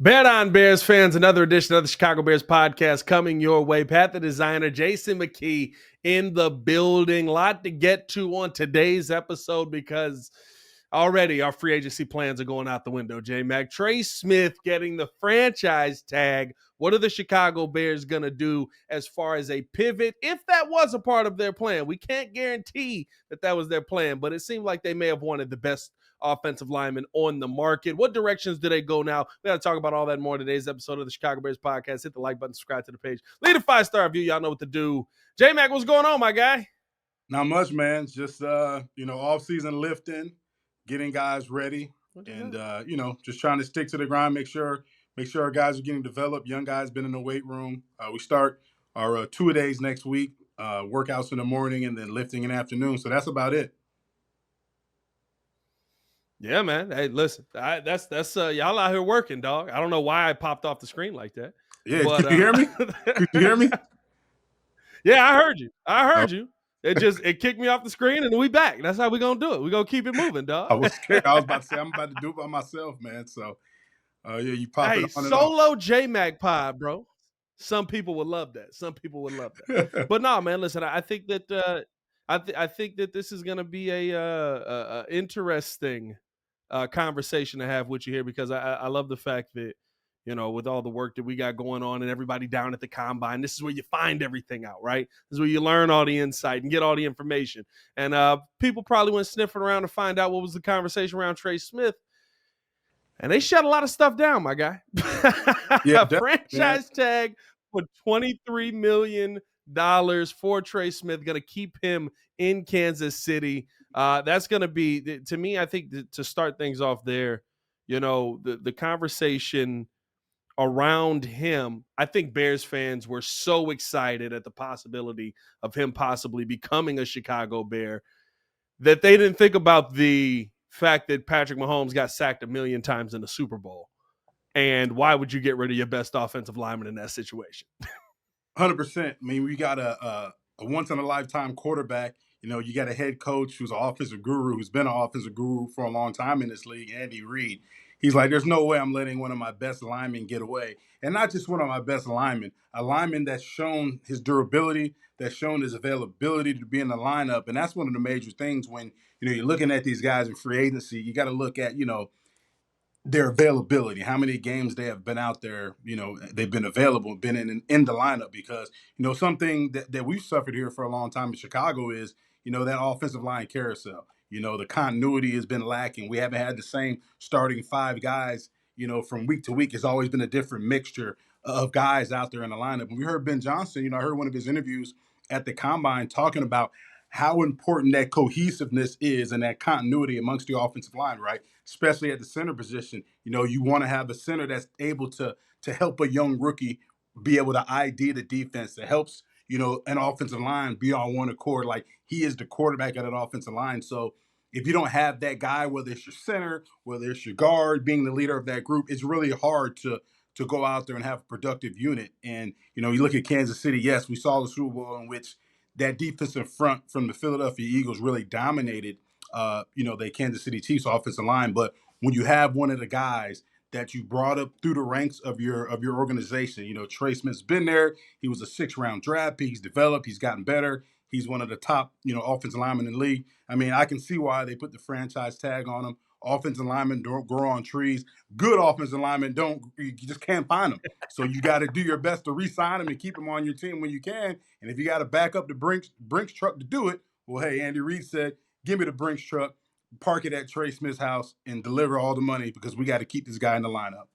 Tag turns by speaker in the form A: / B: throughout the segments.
A: Bet on Bears fans, another edition of the Chicago Bears podcast coming your way. Pat the Designer, Jason McKee in the building. A lot to get to on today's episode because already our free agency plans are going out the window. J-Mac, Trey Smith getting the franchise tag. What are the Chicago Bears going to do as far as a pivot? If that was a part of their plan, we can't guarantee that was their plan, but it seemed like they may have wanted the best offensive lineman on the market. What directions do they go now? We got to talk about all that more in today's episode of the Chicago Bears podcast. Hit the like button, subscribe to the page, leave a 5-star review. Y'all know what to do. J-Mac, what's going on, my guy?
B: Not much, man. Just off-season lifting, getting guys ready, and just trying to stick to the grind. Make sure our guys are getting developed. Young guys been in the weight room. We start our 2-a-days next week. Workouts in the morning and then lifting in the afternoon. So that's about it.
A: Yeah, man. Hey, listen, that's y'all out here working, dog. I don't know why I popped off the screen like that.
B: Yeah, but, could you hear me? Could you hear me?
A: Yeah, I heard you. You. It kicked me off the screen and we back. That's how we gonna do it. We gonna keep it moving, dog.
B: I was scared. I was about to say I'm about to do it by myself, man. So you pop it on
A: solo J-Mac pod, bro. Some people would love that. But no, man, listen, I think that I think that this is gonna be a interesting conversation to have with you here because I love the fact that, with all the work that we got going on and everybody down at the combine, this is where you find everything out, right? This is where you learn all the insight and get all the information. And people probably went sniffing around to find out what was the conversation around Trey Smith. And they shut a lot of stuff down, my guy.
B: Yeah,
A: franchise tag for $23 million for Trey Smith, going to keep him in Kansas City. That's going to be, to me, I think to start things off there, the conversation around him, I think Bears fans were so excited at the possibility of him possibly becoming a Chicago Bear that they didn't think about the fact that Patrick Mahomes got sacked 1,000,000 times in the Super Bowl. And why would you get rid of your best offensive lineman in that situation?
B: 100%. I mean, we got a once-in-a-lifetime quarterback. You got a head coach who's an offensive guru, who's been an offensive guru for a long time in this league, Andy Reid. He's like, there's no way I'm letting one of my best linemen get away. And not just one of my best linemen, a lineman that's shown his durability, that's shown his availability to be in the lineup. And that's one of the major things when, you're looking at these guys in free agency. You got to look at, their availability, how many games they have been out there, they've been available, been in the lineup, because, something that we've suffered here for a long time in Chicago is, that offensive line carousel. The continuity has been lacking. We haven't had the same starting 5 guys, from week to week. It's always been a different mixture of guys out there in the lineup. And we heard Ben Johnson, I heard one of his interviews at the Combine talking about how important that cohesiveness is and that continuity amongst the offensive line, right? Especially at the center position. You want to have a center that's able to help a young rookie be able to ID the defense, that helps, an offensive line be on one accord. Like, he is the quarterback of that offensive line. So if you don't have that guy, whether it's your center, whether it's your guard, being the leader of that group, it's really hard to go out there and have a productive unit. And, you look at Kansas City, yes, we saw the Super Bowl in which that defensive front from the Philadelphia Eagles really dominated, the Kansas City Chiefs offensive line. But when you have one of the guys that you brought up through the ranks of your organization, Trey Smith's been there. He was a 6th-round draft pick. He's developed. He's gotten better. He's one of the top, offensive linemen in the league. I mean, I can see why they put the franchise tag on him. Offensive linemen don't grow on trees. Good offensive linemen you just can't find them. So you got to do your best to re-sign them and keep them on your team when you can. And if you got to back up the Brinks truck to do it, well, hey, Andy Reid said, give me the Brinks truck, park it at Trey Smith's house, and deliver all the money because we got to keep this guy in the lineup.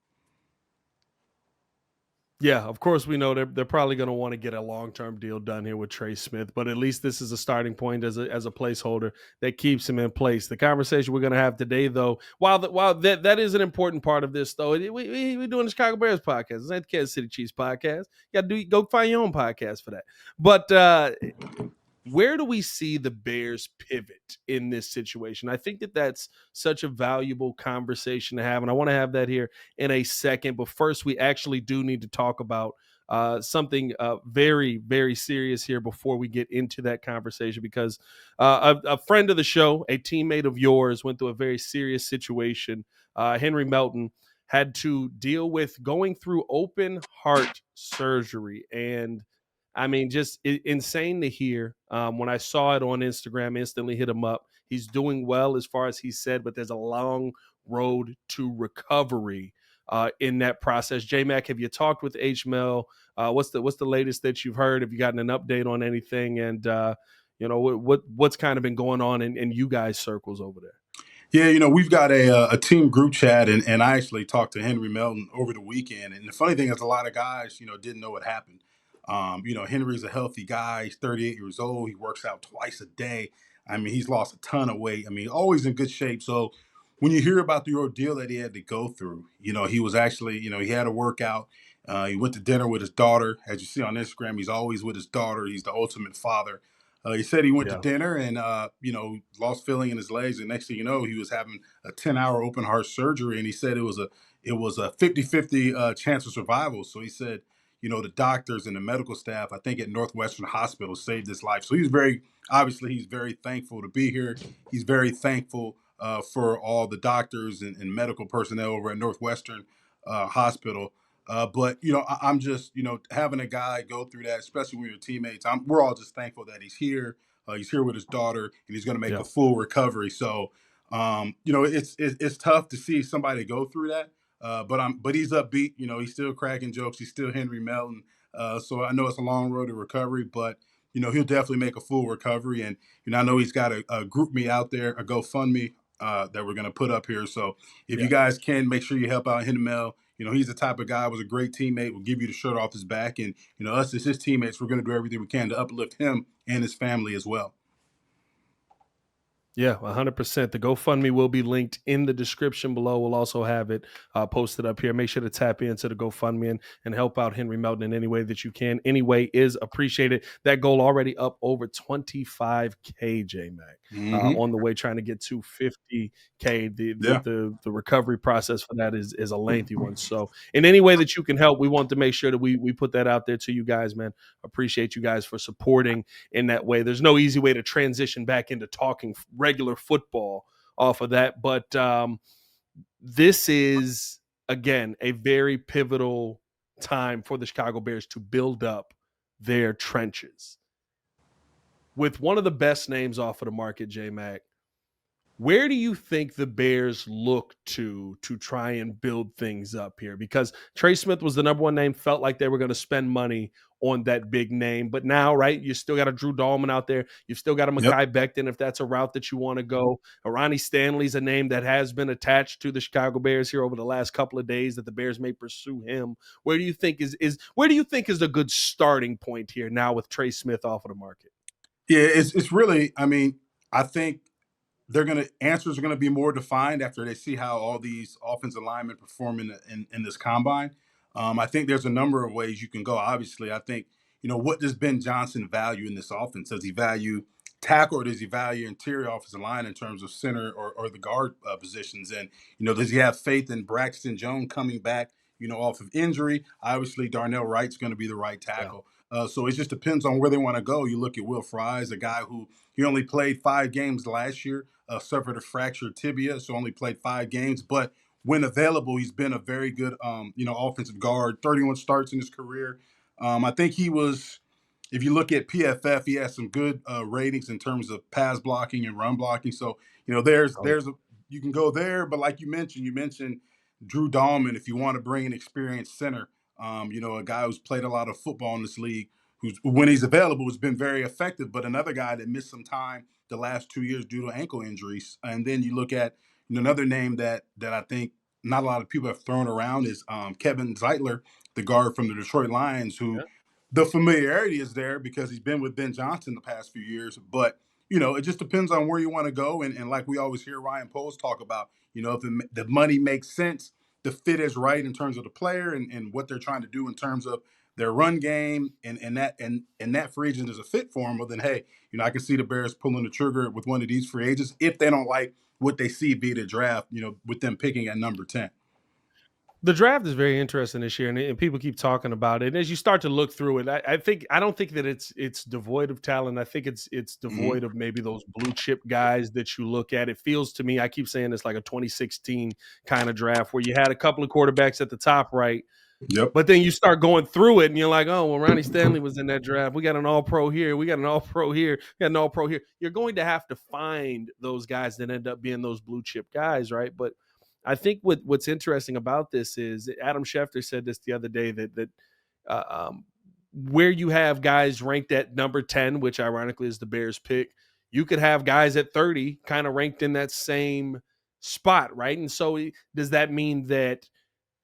A: Yeah, of course, we know they're probably going to want to get a long-term deal done here with Trey Smith, but at least this is a starting point as a placeholder that keeps him in place. The conversation we're going to have today, though, while that is an important part of this, though, we're doing the Chicago Bears podcast. It's not the Kansas City Chiefs podcast. You got to go find your own podcast for that. But where do we see the Bears pivot in this situation? I think that's such a valuable conversation to have, and I want to have that here in a second. But first, we actually do need to talk about something very, very serious here before we get into that conversation, because a friend of the show, a teammate of yours, went through a very serious situation. Henry Melton had to deal with going through open heart surgery. And I mean, just insane to hear. When I saw it on Instagram, instantly hit him up. He's doing well as far as he said, but there's a long road to recovery in that process. J Mac, have you talked with H Mel? What's the latest that you've heard? Have you gotten an update on anything? And what's kind of been going on in you guys' circles over there?
B: Yeah, we've got a team group chat, and I actually talked to Henry Melton over the weekend. And the funny thing is, a lot of guys, didn't know what happened. Henry's a healthy guy. He's 38 years old. He works out twice a day. I mean, he's lost a ton of weight. I mean, always in good shape. So when you hear about the ordeal that he had to go through, he was actually, he had a workout. He went to dinner with his daughter. As you see on Instagram, he's always with his daughter. He's the ultimate father. He said he went to
A: Yeah,
B: dinner and lost feeling in his legs, and next thing you know, he was having a 10-hour open heart surgery, and he said it was a 50-50 chance of survival. So he said, the doctors and the medical staff, I think at Northwestern Hospital, saved his life. So he's very thankful to be here. He's very thankful for all the doctors and medical personnel over at Northwestern Hospital. But I'm just having a guy go through that, especially when you're teammates. We're all just thankful that he's here. He's here with his daughter, and he's going to make
A: yeah,
B: a full recovery. So, it's tough to see somebody go through that. But he's upbeat. He's still cracking jokes. He's still Henry Melton. So I know it's a long road to recovery, but he'll definitely make a full recovery. And I know he's got a group me out there, a GoFundMe that we're going to put up here. So if you
A: yeah.
B: guys can, make sure you help out Henry Mel. He's the type of guy, was a great teammate, will give you the shirt off his back. And, us as his teammates, we're going to do everything we can to uplift him and his family as well.
A: Yeah, 100%. The GoFundMe will be linked in the description below. We'll also have it posted up here. Make sure to tap into the GoFundMe and help out Henry Melton in any way that you can. Any way is appreciated. That goal already up over 25K, J Mac,
B: Mm-hmm.
A: on the way trying to get to 50K. The, the
B: Yeah.
A: the the recovery process for that is a lengthy one. So in any way that you can help, we want to make sure that we put that out there to you guys, man. Appreciate you guys for supporting in that way. There's no easy way to transition back into talking regular football off of that, but this is again a very pivotal time for the Chicago Bears to build up their trenches with one of the best names off of the market, J Mac. Where do you think the Bears look to try and build things up here? Because Trey Smith was the number one name, felt like they were going to spend money on that big name. But now, right, you still got a Drew Dahlman out there. You've still got a
B: Yep.
A: Mekhi Becton if that's a route that you want to go. Ronnie Stanley's a name that has been attached to the Chicago Bears here over the last couple of days that the Bears may pursue him. Where do you think is a good starting point here now with Trey Smith off of the market?
B: Yeah, it's really, I mean, I think answers are gonna be more defined after they see how all these offensive linemen perform in this combine. I think there's a number of ways you can go. Obviously, I think what does Ben Johnson value in this offense? Does he value tackle, or does he value interior offensive line in terms of center or the guard positions? And does he have faith in Braxton Jones coming back? Off of injury. Obviously, Darnell Wright's going to be the right
A: Yeah.
B: tackle. So it just depends on where they want to go. You look at Will Fries, a guy who he only played 5 games last year, suffered a fractured tibia, so only played 5 games. But when available, he's been a very good, offensive guard. 31 starts in his career. I think he was. If you look at PFF, he has some good ratings in terms of pass blocking and run blocking. So there's
A: Oh, yeah.
B: you can go there. But like you mentioned Drew Dahlman. If you want to bring an experienced center, a guy who's played a lot of football in this league, who's when he's available has been very effective. But another guy that missed some time the last 2 years due to ankle injuries. And then you look at another name that I think not a lot of people have thrown around is Kevin Zeitler, the guard from the Detroit Lions, who the familiarity is there because he's been with Ben Johnson the past few years. But it just depends on where you want to go. And like we always hear Ryan Poles talk about, if the money makes sense, the fit is right in terms of the player and what they're trying to do in terms of their run game, and that free agent is a fit for him. Well, then hey, I can see the Bears pulling the trigger with one of these free agents if they don't like what they see via the draft. With them picking at number 10.
A: The draft is very interesting this year, and people keep talking about it. And as you start to look through it, I don't think that it's devoid of talent. I think it's
B: Hmm.
A: devoid of maybe those blue chip guys that you look at. It feels to me, I keep saying it's like a 2016 kind of draft where you had a couple of quarterbacks at the top right,
B: Yep.
A: but then you start going through it and you're like, oh, well, Ronnie Stanley was in that draft. We got an all pro here. We got an all pro here. We got an all pro here. You're going to have to find those guys that end up being those blue chip guys, right? But I think what's interesting about this is Adam Schefter said this the other day that uh, um, where you have guys ranked at number 10, which ironically is the Bears pick, you could have guys at 30 kind of ranked in that same spot, right? And so does that mean that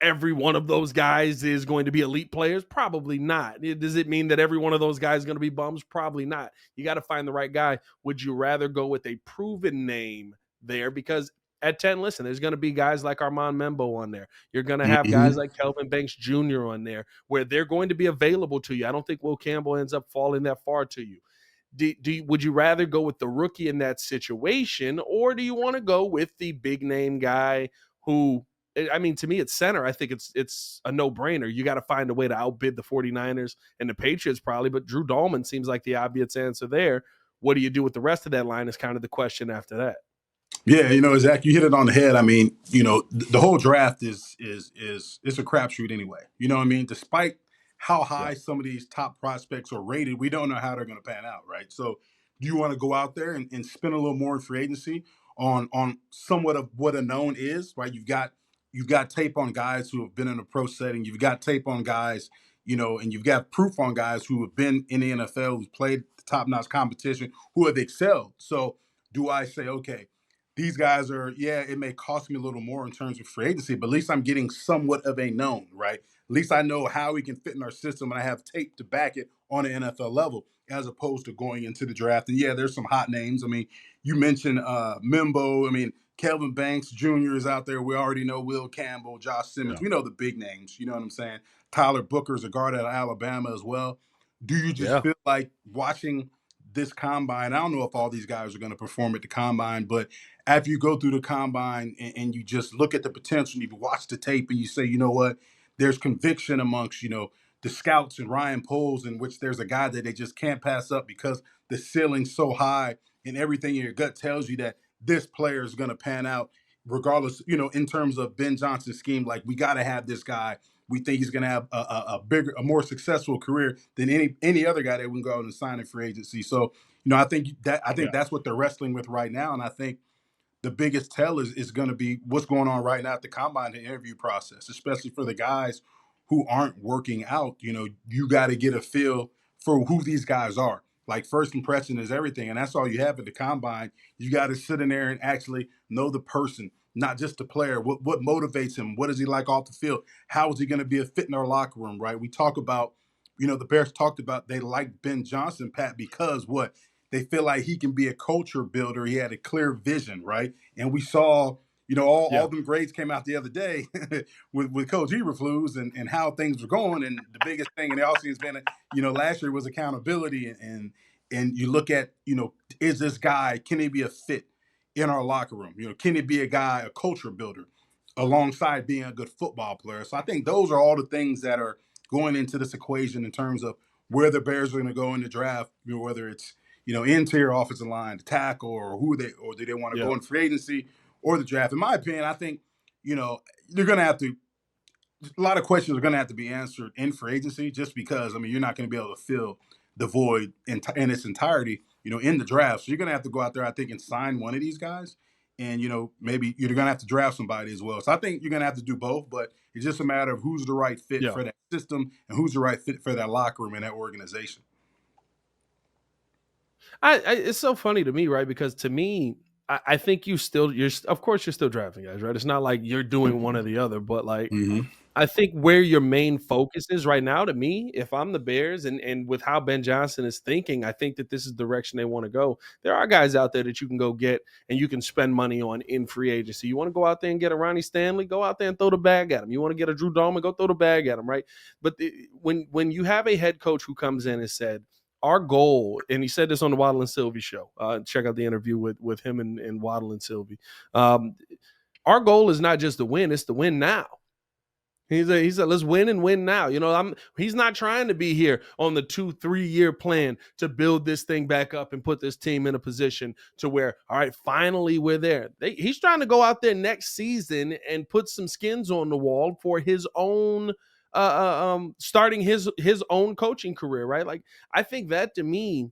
A: every one of those guys is going to be elite players? Probably not. Does it mean that every one of those guys is going to be bums? Probably not. You got to find the right guy. Would you rather go with a proven name there? Because at 10, listen, there's going to be guys like Armand Membo on there. You're going to have
B: Hmm.
A: guys like Kelvin Banks Jr. on there where they're going to be available to you. I don't think Will Campbell ends up falling that far to you. Would you rather go with the rookie in that situation, or do you want to go with the big name guy who, I mean, to me, it's center. I think it's a no brainer. You got to find a way to outbid the 49ers and the Patriots probably, but Drew Dalman seems like the obvious answer there. What do you do with the rest of that line is kind of the question after that.
B: Yeah, Zach, you hit it on the head. I mean, the whole draft is it's a crapshoot anyway. You know what I mean? Despite how
A: Yeah.
B: high some of these top prospects are rated, we don't know how they're going to pan out, right? So, do you want to go out there and spend a little more in free agency on somewhat of what a known is, right? You've got tape on guys who have been in a pro setting. You've got tape on guys, and you've got proof on guys who have been in the NFL, who've played top notch competition, who have excelled. So, do I say, okay? These guys are, yeah, it may cost me a little more in terms of free agency, but at least I'm getting somewhat of a known, right? At least I know how he can fit in our system and I have tape to back it on an NFL level as opposed to going into the draft. And yeah, there's some hot names. I mean, you mentioned Mimbo. I mean, Kelvin Banks Jr. is out there. We already know Will Campbell, Josh Simmons.
A: Yeah.
B: We know the big names. You know what I'm saying? Tyler Booker's a guard out of Alabama as well. Do you just
A: Yeah.
B: feel like watching this combine? I don't know if all these guys are going to perform at the combine, but after you go through the combine and you just look at the potential and you watch the tape and you say, you know what, there's conviction amongst, the scouts and Ryan Poles, in which there's a guy that they just can't pass up because the ceiling's so high and everything in your gut tells you that this player is going to pan out regardless, in terms of Ben Johnson's scheme. Like, we got to have this guy. We think he's going to have a bigger, a more successful career than any other guy that we can go out and sign in free agency. So, I think
A: Yeah.
B: that's what they're wrestling with right now, and I think the biggest tell is going to be what's going on right now at the combine, the interview process, especially for the guys who aren't working out. You got to get a feel for who these guys are. Like, first impression is everything, and that's all you have at the combine. You got to sit in there and actually know the person, not just the player. What motivates him? What is he like off the field? How is he going to be a fit in our locker room? Right? We talk about, the Bears talked about they like Ben Johnson, Pat, because what they feel like he can be a culture builder. He had a clear vision, right? And we saw, all
A: Yeah.
B: them grades came out the other day with Coach Eberflus and how things were going. And the biggest thing in the offseason has been, last year was accountability. And you look at, is this guy, can he be a fit in our locker room? Can he be a guy, a culture builder alongside being a good football player? So I think those are all the things that are going into this equation in terms of where the Bears are going to go in the draft, whether it's interior offensive line, the tackle, or or do they want to
A: Yeah.
B: go in free agency or the draft? In my opinion, I think, you're going to have to, a lot of questions are going to have to be answered in free agency just because, I mean, you're not going to be able to fill the void in its entirety, in the draft. So you're going to have to go out there, I think, and sign one of these guys. And, maybe you're going to have to draft somebody as well. So I think you're going to have to do both, but it's just a matter of who's the right fit
A: Yeah.
B: for that system and who's the right fit for that locker room and that organization.
A: It's so funny to me, right? Because to me, I think you're of course you're still drafting guys, right? It's not like you're doing one or the other, but like
B: Mm-hmm.
A: I think where your main focus is right now, to me, if I'm the Bears and with how Ben Johnson is thinking, I think that this is the direction they want to go. There are guys out there that you can go get and you can spend money on in free agency. You want to go out there and get a Ronnie Stanley, go out there and throw the bag at him. You want to get a Drew Dalman, go throw the bag at him, right? But when you have a head coach who comes in and said, our goal, and he said this on the Waddle and Sylvie show. Check out the interview with him and Waddle and Sylvie. Our goal is not just to win; it's to win now. He said, let's win and win now. He's not trying to be here on the 2-3 year plan to build this thing back up and put this team in a position to where, all right, finally we're there. He's trying to go out there next season and put some skins on the wall for his own starting his own coaching career, right? Like, I think that to me,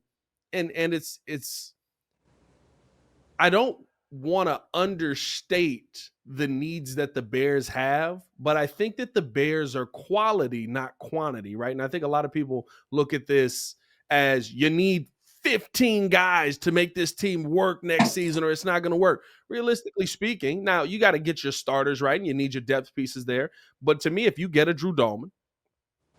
A: and it's I don't want to understate the needs that the Bears have, but I think that the Bears are quality, not quantity, right? And I think a lot of people look at this as you need 15 guys to make this team work next season or it's not going to work. Realistically speaking, now you got to get your starters right and you need your depth pieces there. But to me, if you get a Drew Dolman,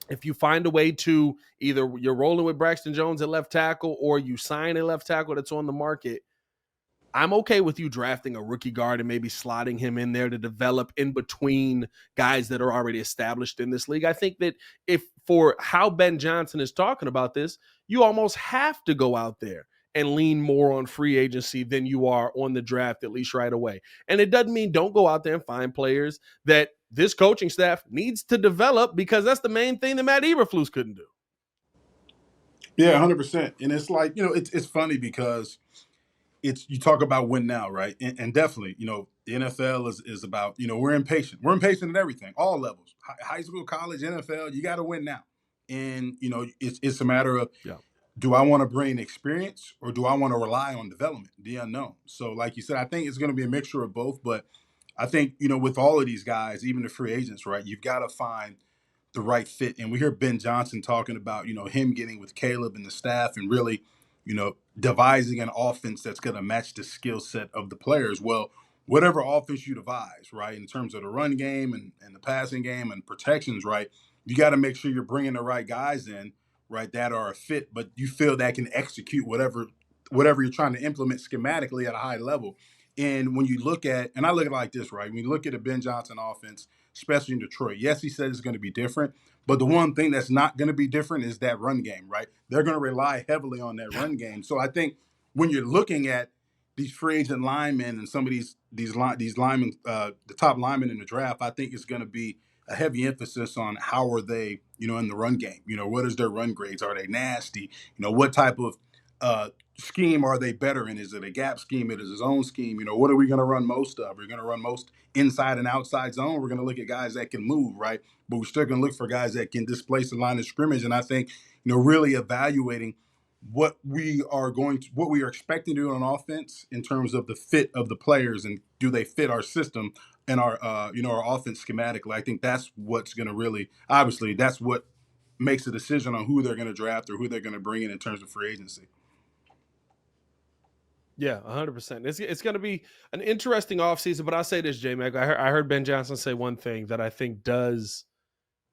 A: if you find a way to either you're rolling with Braxton Jones at left tackle or you sign a left tackle that's on the market, I'm okay with you drafting a rookie guard and maybe slotting him in there to develop in between guys that are already established in this league. I think that if for how Ben Johnson is talking about this, you almost have to go out there and lean more on free agency than you are on the draft, at least right away. And it doesn't mean don't go out there and find players that this coaching staff needs to develop, because that's the main thing that Matt Eberflus couldn't do.
B: Yeah, 100%. And it's like, it's funny because you talk about win now, right? And definitely, the NFL is about, we're impatient. We're impatient at everything, all levels, high school, college, NFL. You got to win now, and it's a matter of,
A: Yeah.
B: do I want to bring experience or do I want to rely on development, the unknown? So, like you said, I think it's going to be a mixture of both. But I think with all of these guys, even the free agents, right? You've got to find the right fit. And we hear Ben Johnson talking about, him getting with Caleb and the staff and really, devising an offense that's going to match the skill set of the players. Well, whatever offense you devise, right, in terms of the run game and the passing game and protections, right, you got to make sure you're bringing the right guys in, right, that are a fit, but you feel that can execute whatever you're trying to implement schematically at a high level. And when you look at, and I look at it like this, right, when you look at a Ben Johnson offense, especially in Detroit. Yes, he said it's going to be different, but the one thing that's not going to be different is that run game, right? They're going to rely heavily on that run game. So I think when you're looking at these free agent linemen and some of these linemen, the top linemen in the draft, I think it's going to be a heavy emphasis on how are they, in the run game. What is their run grades? Are they nasty? What type of scheme are they better in? Is it a gap scheme? It is his own scheme. What are we going to run most of? We're going to run most inside and outside zone. We're going to look at guys that can move, right? But we're still going to look for guys that can displace the line of scrimmage. And I think, really evaluating what we are expecting to do on offense in terms of the fit of the players and do they fit our system and our our offense schematically. I think that's what's going to really, obviously, that's what makes a decision on who they're going to draft or who they're going to bring in terms of free agency.
A: Yeah, 100%. It's going to be an interesting offseason, but I'll say this, J-Mac. I heard Ben Johnson say one thing that I think does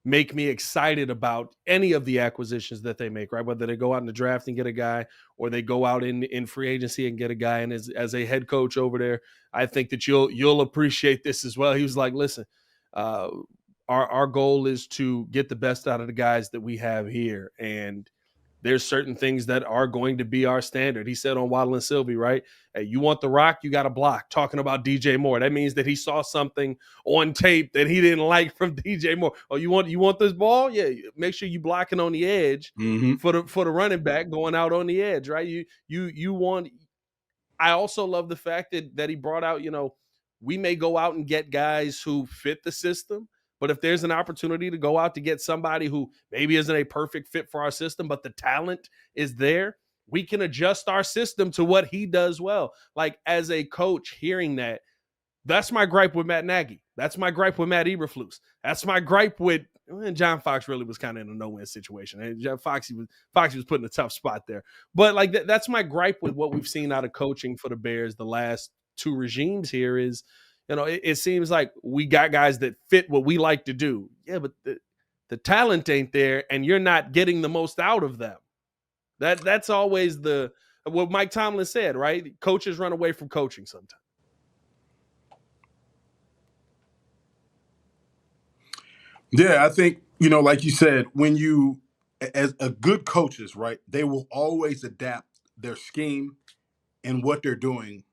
A: make me excited about any of the acquisitions that they make, right? Whether they go out in the draft and get a guy or they go out in free agency and get a guy. And as a head coach over there, I think that you'll appreciate this as well. He was like, listen, uh, our goal is to get the best out of the guys that we have here. And there's certain things that are going to be our standard. He said on Waddle and Sylvie, right? Hey, you want the rock, you got to block. Talking about DJ Moore. That means that he saw something on tape that he didn't like from DJ Moore. Oh, you want this ball? Yeah, make sure you blocking on the edge for the running back going out on the edge, right? You want. I also love the fact that he brought out, we may go out and get guys who fit the system, but if there's an opportunity to go out to get somebody who maybe isn't a perfect fit for our system, but the talent is there, we can adjust our system to what he does well. Like, as a coach, hearing that's my gripe with Matt Nagy. That's my gripe with Matt Eberflus. That's my gripe with John Fox. Really was kind of in a no-win situation. And John Foxy was put in a tough spot there. But like that's my gripe with what we've seen out of coaching for the Bears the last two regimes here is, it seems like we got guys that fit what we like to do. Yeah, but the talent ain't there, and you're not getting the most out of them. That's always what Mike Tomlin said, right? Coaches run away from coaching sometimes.
B: Yeah, I think, like you said, as a good coaches, right, they will always adapt their scheme and what they're doing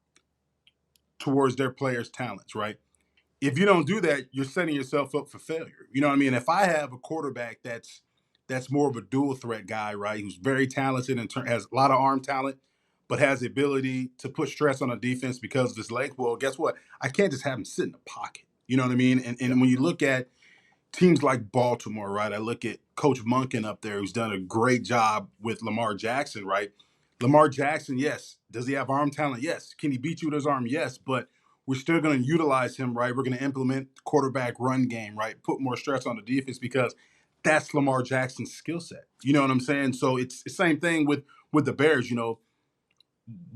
B: towards their players' talents, right? if you don't do that, you're setting yourself up for failure. You know what I mean? If I have a quarterback that's more of a dual threat guy, right? Who's very talented and has a lot of arm talent, but has the ability to put stress on a defense because of his leg. Well, guess what? I can't just have him sit in the pocket. You know what I mean?
A: Yeah.
B: And when you look at teams like Baltimore, right? I look at Coach Monken up there, who's done a great job with Lamar Jackson, right? Lamar Jackson, yes. Does he have arm talent? Yes. Can he beat you with his arm? Yes. But we're still going to utilize him, right? We're going to implement quarterback run game, right? Put more stress on the defense because that's Lamar Jackson's skill set. You know what I'm saying? So it's the same thing with the Bears. You know,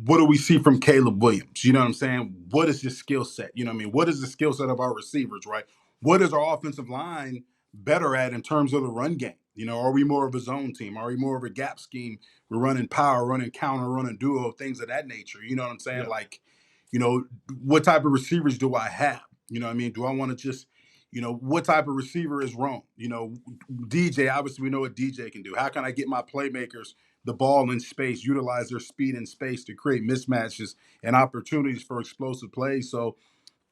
B: what do we see from Caleb Williams? You know what I'm saying? What is his skill set? You know what I mean? What is the skill set of our receivers, right? What is our offensive line better at in terms of the run game? You know, are we more of a zone team? Are we more of a gap scheme? We're running power, running counter, running duo, things of that nature. You know what I'm saying?
A: Yeah.
B: Like, you know, what type of receivers do I have? You know what I mean? Do I want to just, you know, what type of receiver is wrong? You know, DJ, obviously we know what DJ can do. How can I get my playmakers the ball in space, utilize their speed in space to create mismatches and opportunities for explosive plays? So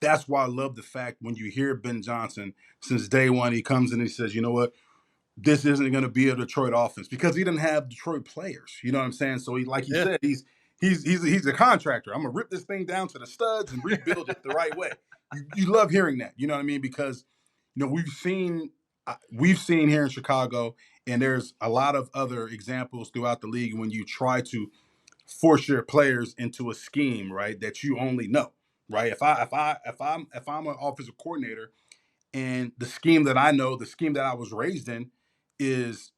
B: that's why I love the fact when you hear Ben Johnson, since day one, he comes in and he says, you know what, this isn't going to be a Detroit offense because he didn't have Detroit players. You know what I'm saying? So he, like he
A: Yeah.
B: said, he's a contractor. I'm gonna rip this thing down to the studs and rebuild it the right way. You love hearing that. You know what I mean? Because you know we've seen here in Chicago, and there's a lot of other examples throughout the league when you try to force your players into a scheme, right? That you only know, right? If I'm an offensive coordinator and the scheme that I know, the scheme that I was raised in, is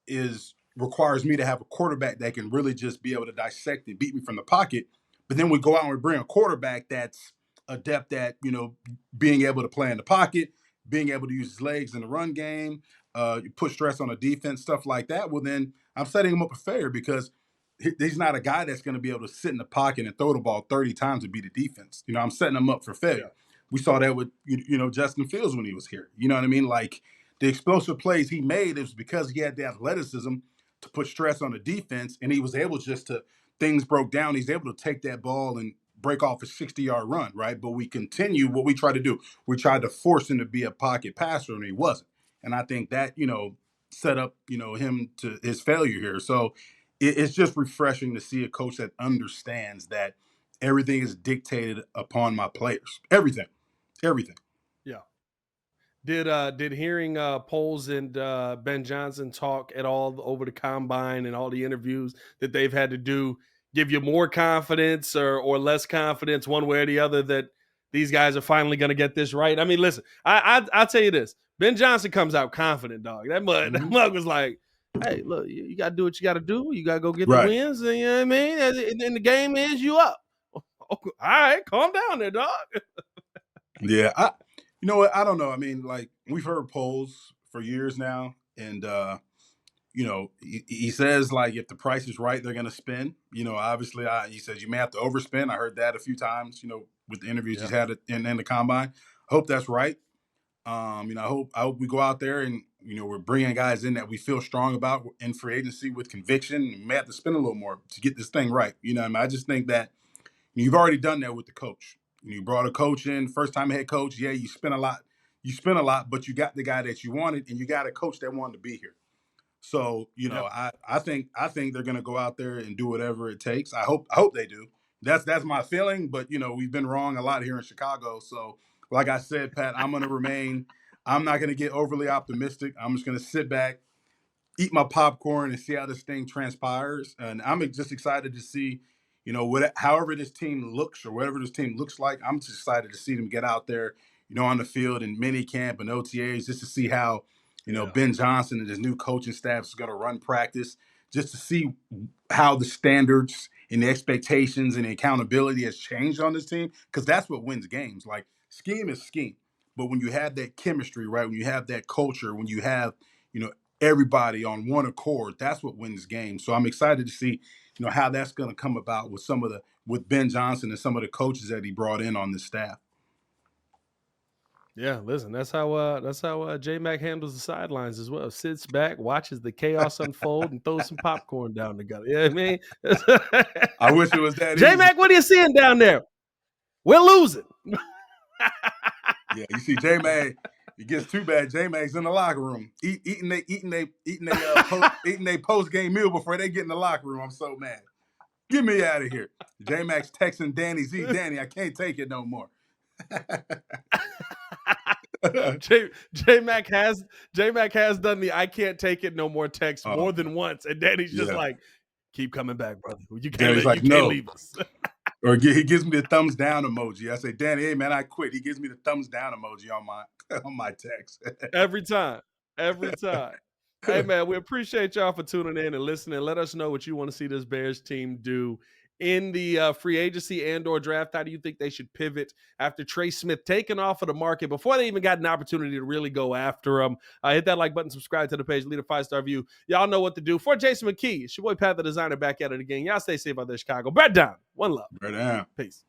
B: requires me to have a quarterback that can really just be able to dissect and beat me from the pocket. But then we go out and we bring a quarterback that's adept at being able to play in the pocket, being able to use his legs in the run game, you put stress on the defense, stuff like that. Well, then I'm setting him up for failure because he's not a guy that's going to be able to sit in the pocket and throw the ball 30 times to beat the defense. You know, I'm setting him up for failure.
A: Yeah.
B: We saw that with Justin Fields when he was here. You know what I mean? Like the explosive plays he made is because he had the athleticism to put stress on the defense, and he was able just to things broke down. He's able to take that ball and break off a 60-yard run, right? But we continue what we try to do. We tried to force him to be a pocket passer, and he wasn't. And I think that set up him to his failure here. So it's just refreshing to see a coach that understands that everything is dictated upon my players. Everything. Everything.
A: Yeah. Did hearing Poles and Ben Johnson talk at all over the combine and all the interviews that they've had to do give you more confidence or less confidence one way or the other that these guys are finally going to get this right? I mean, listen, I'll tell you this. Ben Johnson comes out confident, dog. That mug was like, hey, look, you got to do what you got to do. You got to go get the
B: Right.
A: wins. And, you know what I mean? And the game ends you up. All right, calm down there, dog.
B: Yeah. You know what? I don't know. I mean, like we've heard polls for years now, and he says like if the price is right, they're going to spend. You know, obviously, he says you may have to overspend. I heard that a few times. You know, with the interviews
A: Yeah.
B: he's had in the combine. I hope that's right. I hope we go out there and we're bringing guys in that we feel strong about in free agency with conviction. We may have to spend a little more to get this thing right. You know, I just think that you've already done that with the coach. You brought a coach in, first time head coach. Yeah, you spent a lot. You spent a lot, but you got the guy that you wanted, and you got a coach that wanted to be here. So
A: Yeah.
B: I think they're gonna go out there and do whatever it takes. I hope they do. That's my feeling. But we've been wrong a lot here in Chicago. So like I said, Pat, I'm gonna remain. I'm not gonna get overly optimistic. I'm just gonna sit back, eat my popcorn, and see how this thing transpires. And I'm just excited to see, however this team looks or whatever this team looks like. I'm just excited to see them get out there, on the field in mini camp and OTAs, just to see how,
A: Yeah.
B: Ben Johnson and his new coaching staff is going to run practice, just to see how the standards and the expectations and the accountability has changed on this team. Because that's what wins games. Like scheme is scheme. But when you have that chemistry, right? When you have that culture, when you have, you know, everybody on one accord, that's what wins games. So I'm excited to see, how that's going to come about with Ben Johnson and some of the coaches that he brought in on this staff.
A: Yeah, listen, that's how J Mac handles the sidelines as well. Sits back, watches the chaos unfold, and throws some popcorn down together. You know what I mean?
B: I wish it was that
A: J
B: easy.
A: Mac, what are you seeing down there? We're losing.
B: Yeah, you see J Mag, it gets too bad. J Mag's in the locker room eating they post game meal before they get in the locker room. I'm so mad. Get me out of here. J Mag's texting Danny Z. Danny, I can't take it no more.
A: J Mac has done the "I can't take it no more" text more than once, and Danny's just
B: Yeah.
A: like, "Keep coming back, brother. You
B: Danny's
A: can't
B: like, no.
A: leave us."
B: Or he gives me the thumbs down emoji. I say, Danny, hey man, I quit. He gives me the thumbs down emoji on my text.
A: Every time. Every time. Hey man, we appreciate y'all for tuning in and listening. Let us know what you want to see this Bears team do in the free agency and/or draft. How do you think they should pivot after Trey Smith taking off of the market before they even got an opportunity to really go after him? Hit that like button, subscribe to the page, leave a 5-star review. Y'all know what to do. For Jason McKee, it's your boy Pat the Designer back at it again. Y'all stay safe out there, Chicago. Bread down. One love.
B: Bread down.
A: Peace.